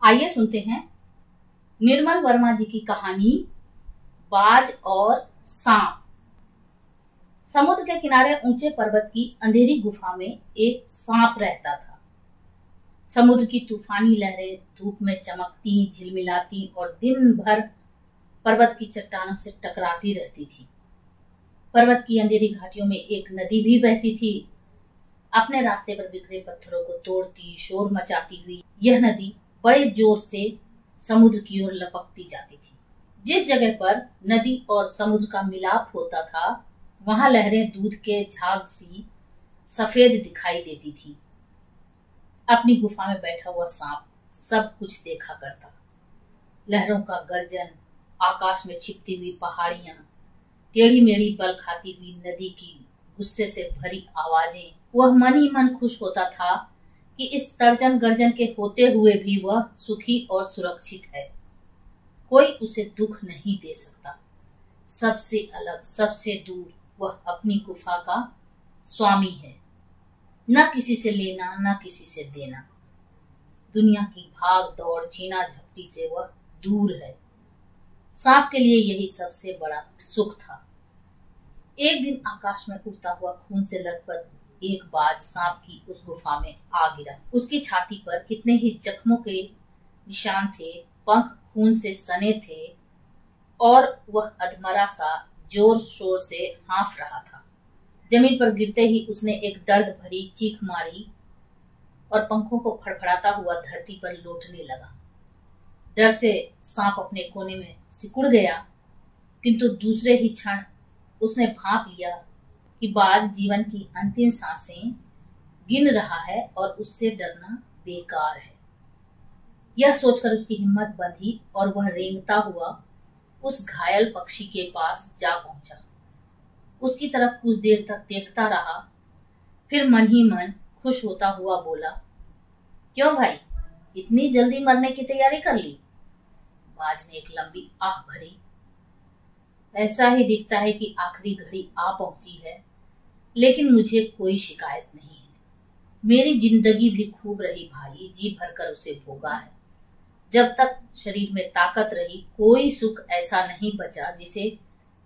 आइए सुनते हैं निर्मल वर्मा जी की कहानी बाज और सांप। समुद्र के किनारे ऊंचे पर्वत की अंधेरी गुफा में एक सांप रहता था। समुद्र की तूफानी लहरें धूप में चमकती, झिलमिलाती और दिन भर पर्वत की चट्टानों से टकराती रहती थी। पर्वत की अंधेरी घाटियों में एक नदी भी बहती थी। अपने रास्ते पर बिखरे पत्थरों को तोड़ती, शोर मचाती हुई यह नदी बड़े जोर से समुद्र की ओर लपकती जाती थी। जिस जगह पर नदी और समुद्र का मिलाप होता था, वहां लहरें दूध के झाग सी सफेद दिखाई देती थी। अपनी गुफा में बैठा हुआ सांप सब कुछ देखा करता। लहरों का गर्जन, आकाश में छिपती हुई पहाड़ियां, टेढ़ी मेढ़ी बल खाती हुई नदी की गुस्से से भरी आवाजें। वह मन ही मन खुश होता था कि इस तर्जन गर्जन के होते हुए भी वह सुखी और सुरक्षित है। कोई उसे दुख नहीं दे सकता। सबसे अलग, सबसे दूर वह अपनी गुफा का स्वामी है। न किसी से लेना, न किसी से देना। दुनिया की भाग दौड़, छीना झपटी से वह दूर है। सांप के लिए यही सबसे बड़ा सुख था। एक दिन आकाश में उड़ता हुआ खून से लथपथ एक बाज सांप की उस गुफा में आ गिरा। उसकी छाती पर कितने ही जख्मों के निशान थे, पंख खून से सने थे और वह अधमरा सा जोर शोर से हाँफ रहा था। जमीन पर गिरते ही उसने एक दर्द भरी चीख मारी और पंखों को फड़फड़ाता हुआ धरती पर लौटने लगा। डर से सांप अपने कोने में सिकुड़ गया, किंतु दूसरे ही क्षण उसने भांप लिया कि बाज जीवन की अंतिम सांसें गिन रहा है और उससे डरना बेकार है। यह सोचकर उसकी हिम्मत बंधी और वह रेंगता हुआ उस घायल पक्षी के पास जा पहुंचा। उसकी तरफ कुछ देर तक देखता रहा, फिर मन ही मन खुश होता हुआ बोला, क्यों भाई, इतनी जल्दी मरने की तैयारी कर ली? बाज ने एक लंबी आह भरी। ऐसा ही दिखता है कि आखिरी घड़ी आ पहुंची है, लेकिन मुझे कोई शिकायत नहीं है। मेरी जिंदगी भी खूब रही भाई, जी भरकर उसे भोगा है। जब तक शरीर में ताकत रही, कोई सुख ऐसा नहीं बचा जिसे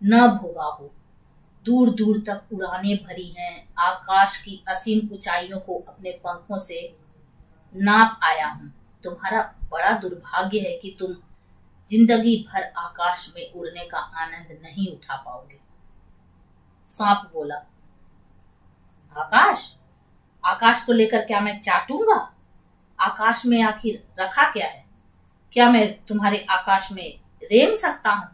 न भोगा हो। दूर दूर तक उड़ानें भरी हैं, आकाश की असीम ऊंचाइयों को अपने पंखों से नाप आया हूं। तुम्हारा बड़ा दुर्भाग्य है कि तुम जिंदगी भर आकाश में उड़ने का आनंद नहीं उठा पाओगे। सांप बोला, आकाश? आकाश को लेकर क्या मैं चाटूंगा? आकाश में आखिर रखा क्या है? क्या मैं तुम्हारे आकाश में रेंग सकता हूँ?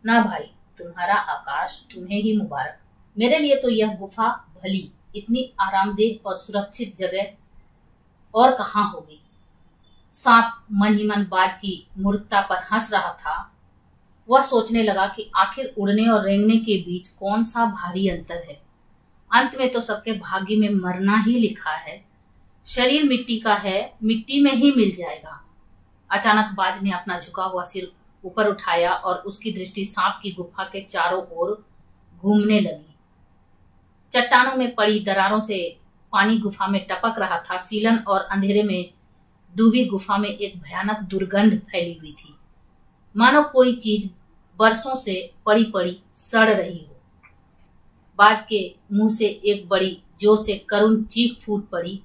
ना भाई, तुम्हारा आकाश तुम्हें ही मुबारक। मेरे लिए तो यह गुफा भली, इतनी आरामदेह और सुरक्षित जगह और कहाँ होगी। सांप मन ही मन बाज की मूर्खता पर हंस रहा था। वह सोचने लगा कि आखिर उड़ने और रेंगने के बीच कौन सा भारी अंतर है। अंत में तो सबके भाग्य में मरना ही लिखा है। शरीर मिट्टी का है, मिट्टी में ही मिल जाएगा। अचानक बाज ने अपना झुका हुआ सिर ऊपर उठाया और उसकी दृष्टि सांप की गुफा के चारों ओर घूमने लगी। चट्टानों में पड़ी दरारों से पानी गुफा में टपक रहा था। सीलन और अंधेरे में डूबी गुफा में एक भयानक दुर्गंध फैली हुई थी, मानो कोई चीज बरसों से पड़ी पड़ी सड़ रही हो। बाज के मुंह से एक बड़ी जोर से करुण चीख फूट पड़ी।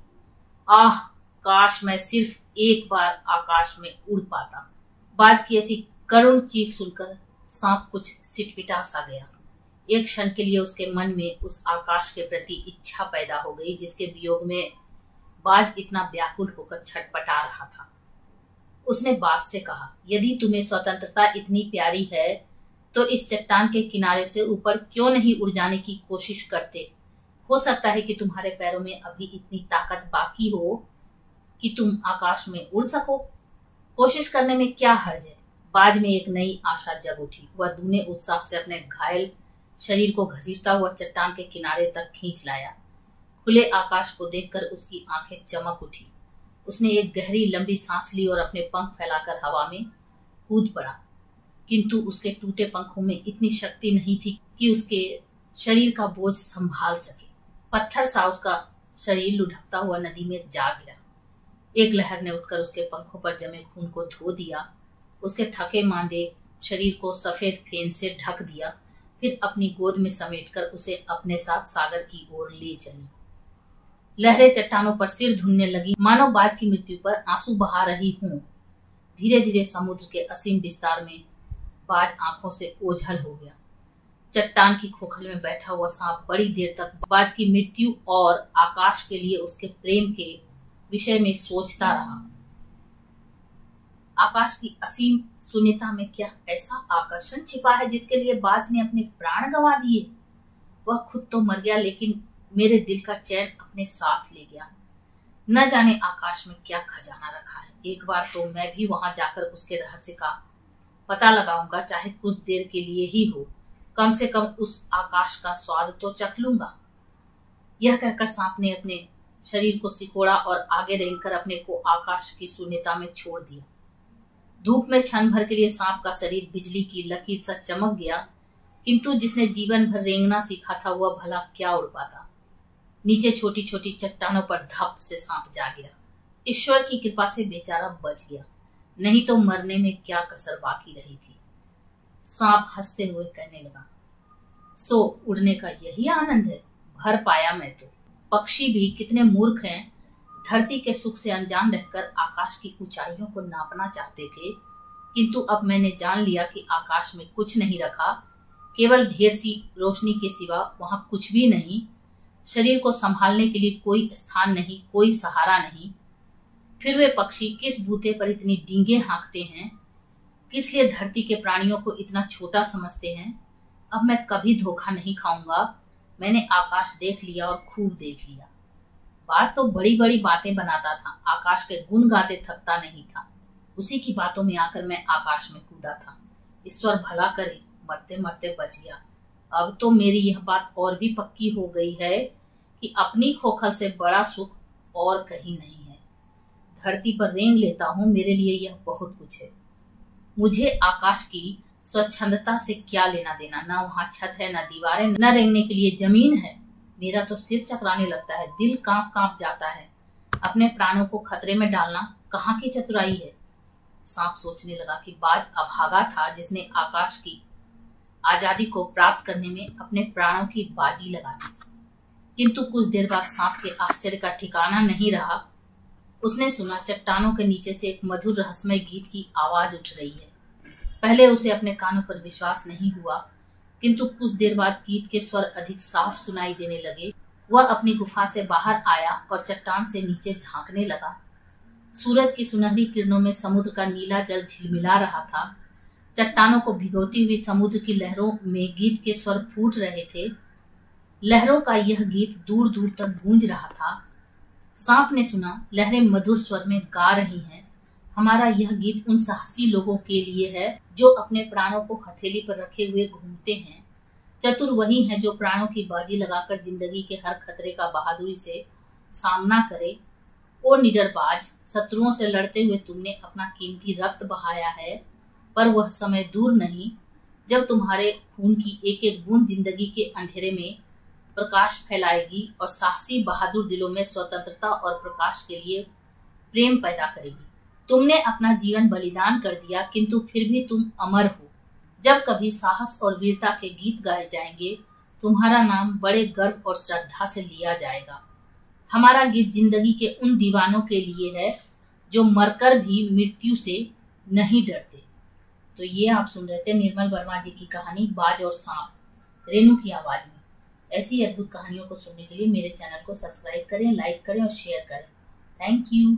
आह, काश मैं सिर्फ एक बार आकाश में उड़ पाता। बाज की ऐसी करुण चीख सुनकर सांप कुछ सिटपिटा सा गया। एक क्षण के लिए उसके मन में उस आकाश के प्रति इच्छा पैदा हो गई जिसके वियोग में बाज इतना व्याकुल होकर छटपटा रहा था। उसने बाज से कहा, यदि तुम्हें स्वतंत्रता इतनी प्यारी है तो इस चट्टान के किनारे से ऊपर क्यों नहीं उड़ जाने की कोशिश करते? हो सकता है कि तुम्हारे पैरों में अभी इतनी ताकत बाकी हो कि तुम आकाश में उड़ सको। कोशिश करने में क्या हर्ज है? बाज में एक नई आशा जग उठी। वह दूने उत्साह से अपने घायल शरीर को घसीटता हुआ चट्टान के किनारे तक खींच लाया। खुले आकाश को देखकर उसकी आंखें चमक उठी। उसने एक गहरी लंबी सांस ली और अपने पंख फैलाकर हवा में कूद पड़ा, किंतु उसके टूटे पंखों में इतनी शक्ति नहीं थी कि उसके शरीर का बोझ संभाल सके। पत्थर सा उसका शरीर लुढ़कता हुआ नदी में जा गिरा। एक लहर ने उठकर उसके पंखों पर जमे खून को धो दिया, उसके थके मांदे शरीर को सफेद फेन से ढक दिया, फिर अपनी गोद में समेटकर उसे अपने साथ सागर की ओर ले चली। लहरें चट्टानों पर सिर धुनने लगी, मानो बाज की मृत्यु पर आंसू बहा रही हूं। धीरे धीरे समुद्र के असीम विस्तार में बाज आंखों से ओझल हो गया। चट्टान की खोखल में बैठा हुआ सांप बड़ी देर तक बाज की मृत्यु और आकाश के लिए उसके प्रेम के विषय में सोचता रहा। आकाश की असीम शून्यता में क्या ऐसा आकर्षण छिपा है जिसके लिए बाज ने अपने प्राण गंवा दिए? वह खुद तो मर गया, लेकिन मेरे दिल का चैन अपने साथ ले गया। न जाने आकाश में क्या खजाना रखा है। एक बार तो मैं भी वहां जाकर उसके रहस्य का पता लगाऊंगा, चाहे कुछ देर के लिए ही हो। कम से कम उस आकाश का स्वाद तो चख लूंगा। यह कहकर सांप ने अपने शरीर को सिकोड़ा और आगे रेंगकर अपने को आकाश की शून्यता में छोड़ दिया। धूप में क्षण भर के लिए सांप का शरीर बिजली की लकीर सा चमक गया, किंतु जिसने जीवन भर रेंगना सीखा था वह भला क्या उड़ पाता। नीचे छोटी छोटी चट्टानों पर धप से सांप जा गिरा। ईश्वर की कृपा से बेचारा बच गया, नहीं तो मरने में क्या कसर बाकी रही थी। सांप हंसते हुए कहने लगा, सो उड़ने का यही आनंद है? भर पाया मैं तो। पक्षी भी कितने मूर्ख हैं, धरती के सुख से अनजान रहकर आकाश की ऊंचाइयों को नापना चाहते थे, किंतु अब मैंने जान लिया कि आकाश में कुछ नहीं रखा, केवल ढेर सी रोशनी के सिवा वहां कुछ भी नहीं। शरीर को संभालने के लिए कोई स्थान नहीं, कोई सहारा नहीं। फिर वे पक्षी किस बूते पर इतनी डींगे हाँकते हैं, किस लिए धरती के प्राणियों को इतना छोटा समझते हैं। अब मैं कभी धोखा नहीं खाऊंगा। मैंने आकाश देख लिया और खूब देख लिया। बाज तो बड़ी बड़ी बातें बनाता था, आकाश के गुण गाते थकता नहीं था। उसी की बातों में आकर मैं आकाश में कूदा था। ईश्वर भला करे, मरते मरते बच गया। अब तो मेरी यह बात और भी पक्की हो गई है कि अपनी खोखल से बड़ा सुख और कहीं नहीं है। धरती पर रेंग लेता हूँ, मेरे लिए यह बहुत कुछ है। मुझे आकाश की स्वच्छंदता से क्या लेना देना। न वहां छत है, न दीवारें, न रेंगने के लिए जमीन है। मेरा तो सिर चकराने लगता है, दिल कांप कांप जाता है। अपने प्राणों को खतरे में डालना कहाँ की चतुराई है। सांप सोचने लगा कि बाज अभागा था जिसने आकाश की आजादी को प्राप्त करने में अपने प्राणों की बाजी लगा दी। किंतु कुछ देर बाद सांप के आश्चर्य का ठिकाना नहीं रहा। उसने सुना चट्टानों के नीचे से एक मधुर रहस्यमय गीत की आवाज उठ रही है। पहले उसे अपने कानों पर विश्वास नहीं हुआ, किंतु कुछ देर बाद गीत के स्वर अधिक साफ सुनाई देने लगे। वह अपनी गुफा से बाहर आया और चट्टान से नीचे झांकने लगा। सूरज की सुनहरी किरणों में समुद्र का नीला जल झिलमिला रहा था। चट्टानों को भिगोती हुई समुद्र की लहरों में गीत के स्वर फूट रहे थे। लहरों का यह गीत दूर दूर तक गूंज रहा था। सांप ने सुना, लहरें मधुर स्वर में गा रही हैं, हमारा यह गीत उन साहसी लोगों के लिए है जो अपने प्राणों को हथेली पर रखे हुए घूमते हैं। चतुर वही हैं जो प्राणों की बाजी लगाकर जिंदगी के हर खतरे का बहादुरी से सामना करे। ओ निडरबाज, शत्रुओं से लड़ते हुए तुमने अपना कीमती रक्त बहाया है, पर वह समय दूर नहीं जब तुम्हारे खून की एक एक बूंद जिंदगी के अंधेरे में प्रकाश फैलाएगी और साहसी बहादुर दिलों में स्वतंत्रता और प्रकाश के लिए प्रेम पैदा करेगी। तुमने अपना जीवन बलिदान कर दिया, किंतु फिर भी तुम अमर हो। जब कभी साहस और वीरता के गीत गाए जाएंगे, तुम्हारा नाम बड़े गर्व और श्रद्धा से लिया जाएगा। हमारा गीत जिंदगी के उन दीवानों के लिए है जो मरकर भी मृत्यु से नहीं डरते। तो ये आप सुन रहे थे निर्मल वर्मा जी की कहानी बाज और सांप, रेनू की आवाज में। ऐसी अद्भुत कहानियों को सुनने के लिए मेरे चैनल को सब्सक्राइब करें, लाइक करें और शेयर करें। Thank you.